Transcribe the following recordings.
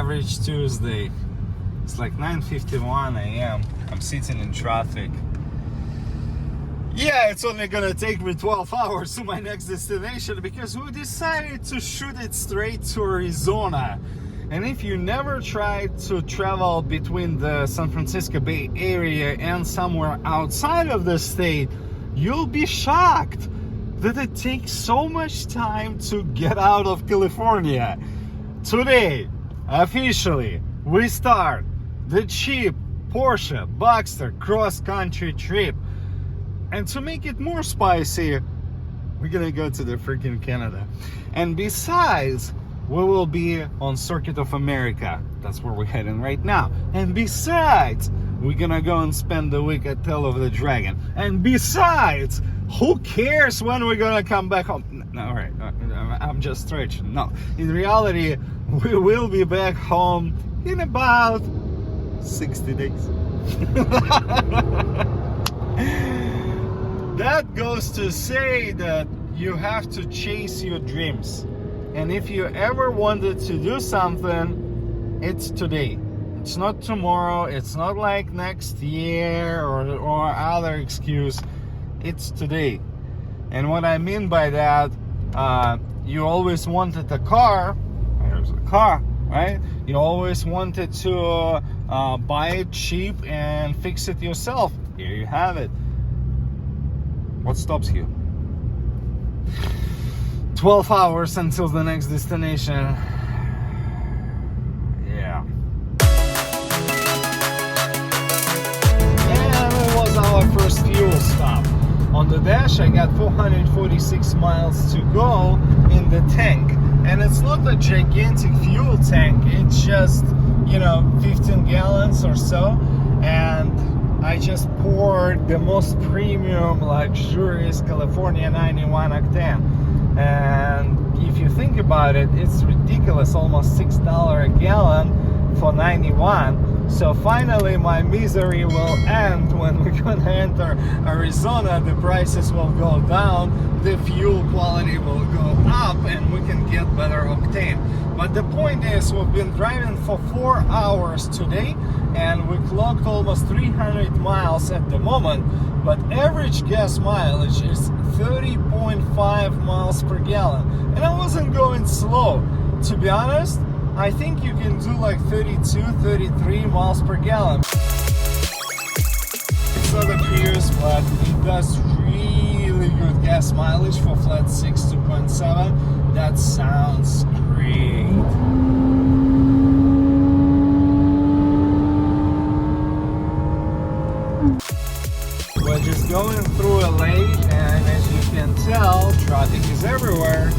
average Tuesday. It's like 9:51 a.m. I'm sitting in traffic. Yeah, it's only gonna take me 12 hours to my next destination because we decided to shoot it straight to Arizona. And if you never tried to travel between the San Francisco Bay Area and somewhere outside of the state, you'll be shocked that it takes so much time to get out of California. Today, officially, we start the cheap Porsche Boxster cross-country trip. And to make it more spicy, we're gonna go to the freaking Canada. And besides, we will be on Circuit of America. That's where we're heading right now. And besides, we're gonna go and spend the week at Tail of the Dragon. And besides, who cares when we're gonna come back home? No, all right, I'm just stretching. No, in reality, we will be back home in about 60 days. That goes to say that you have to chase your dreams. And if you ever wanted to do something, it's today. It's not tomorrow. It's not like next year or other excuse. It's today. And what I mean by that, you always wanted a car. There's a car, right? You always wanted to buy it cheap and fix it yourself. Here you have it. What stops you? 12 hours until the next destination. Yeah. And it was our first fuel stop. On the dash, I got 446 miles to go in the tank. And it's not a gigantic fuel tank. It's just, 15 gallons or so. And I just poured the most premium, luxurious California 91 octane. And if you think about it, it's ridiculous, almost $6 a gallon for 91. So finally my misery will end when we're gonna enter Arizona. The prices will go down, the fuel quality will go up, and we can get better octane. But the point is, we've been driving for 4 hours today, and we clocked almost 300 miles at the moment, but average gas mileage is 30.5 miles per gallon. And I wasn't going slow. To be honest, I think you can do like 32, 33 miles per gallon. It's not a Prius, but it does really good gas mileage for flat 6 2.7. That sounds great. We're just going through LA, and as you can tell, traffic is everywhere.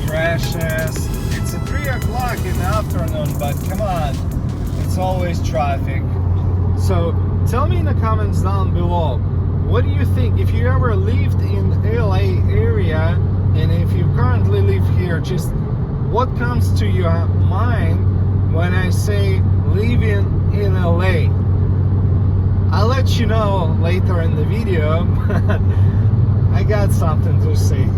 Crashes. It's at 3 o'clock in the afternoon, but come on, it's always traffic. So tell me in the comments down below, what do you think? If you ever lived in LA area, and if you currently live here, just what comes to your mind when I say living in LA? I'll let you know later in the video, but I got something to say.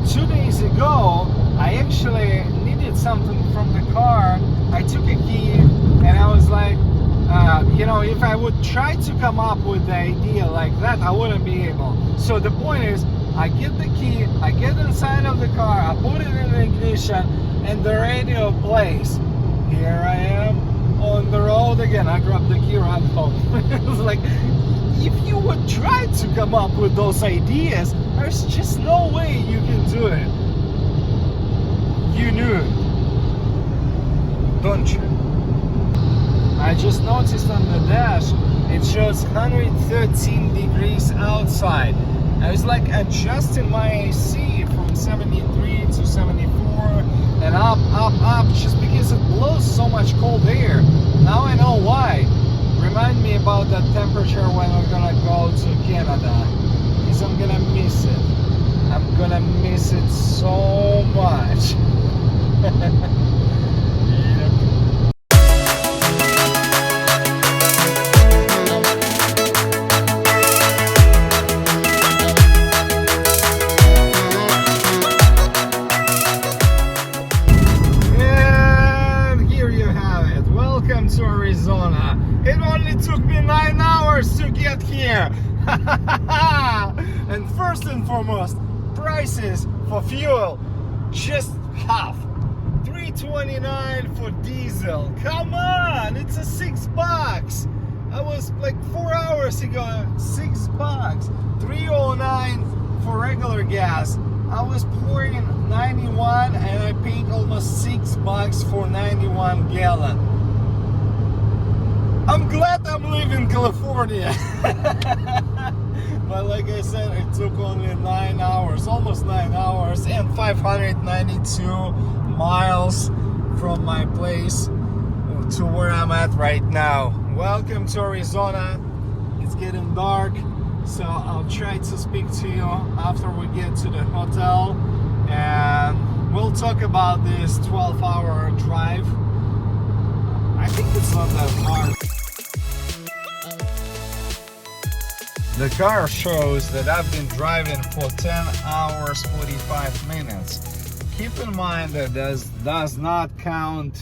2 days ago, I actually needed something from the car. I took a key and I was like, if I would try to come up with the idea like that, I wouldn't be able. So the point is, I get the key, I get inside of the car, I put it in the ignition, and the radio plays. Here I am on the road again. I grabbed the key, run home. It was like, if you would try to come up with those ideas, there's just no way you can do it. You knew it, don't you? I just noticed on the dash, it shows 113 degrees outside. I was like adjusting my AC from 73 to 74 and up, just because it blows so much cold air. Now I know why. Remind me about that temperature when we're gonna go to Canada, because I'm gonna miss it. I'm gonna miss it so much. foremost, prices for fuel just half. $3.29 for diesel. Come on, it's a $6. I was like 4 hours ago, $6. $3.09 for regular gas. I was pouring 91 and I paid almost $6 for 91 gallon. I'm glad I'm leaving California. But like I said, it took only 9 hours, almost 9 hours, and 592 miles from my place to where I'm at right now. Welcome to Arizona. It's getting dark, so I'll try to speak to you after we get to the hotel, and we'll talk about this 12-hour drive. I think it's not that hard. The car shows that I've been driving for 10 hours 45 minutes. Keep in mind that this does not count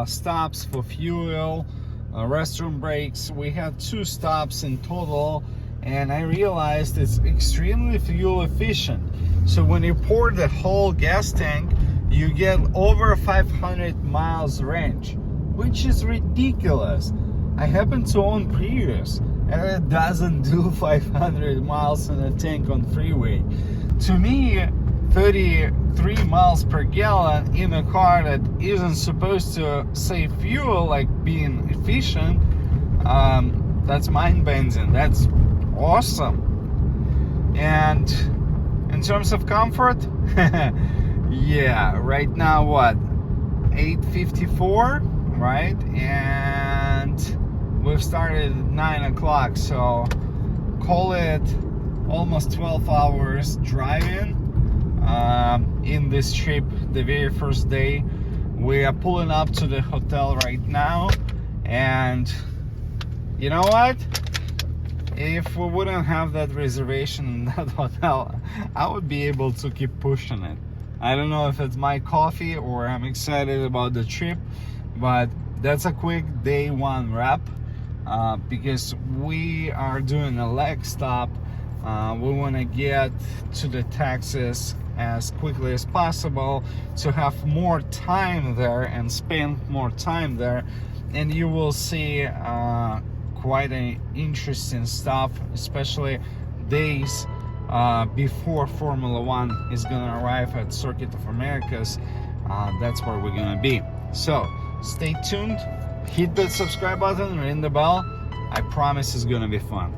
stops for fuel, restroom breaks. We had 2 stops in total, and I realized it's extremely fuel efficient. So when you pour the whole gas tank, you get over 500 miles range, which is ridiculous. I happen to own Prius, and it doesn't do 500 miles in a tank on freeway. To me, 33 miles per gallon in a car that isn't supposed to save fuel, like being efficient, that's mind-bending. That's awesome. And in terms of comfort, yeah, right now what, 8:54, right? And we've started at 9 o'clock, so call it almost 12 hours driving in this trip. The very first day, we are pulling up to the hotel right now, and you know what? If we wouldn't have that reservation in that hotel, I would be able to keep pushing it. I don't know if it's my coffee or I'm excited about the trip, but that's a quick day one wrap. Because we are doing a leg stop. We want to get to the Texas as quickly as possible to have more time there and spend more time there, and you will see quite an interesting stuff, especially days before Formula One is gonna arrive at Circuit of Americas. That's where we're gonna be. So stay tuned. Hit that subscribe button, ring the bell. I promise it's gonna be fun.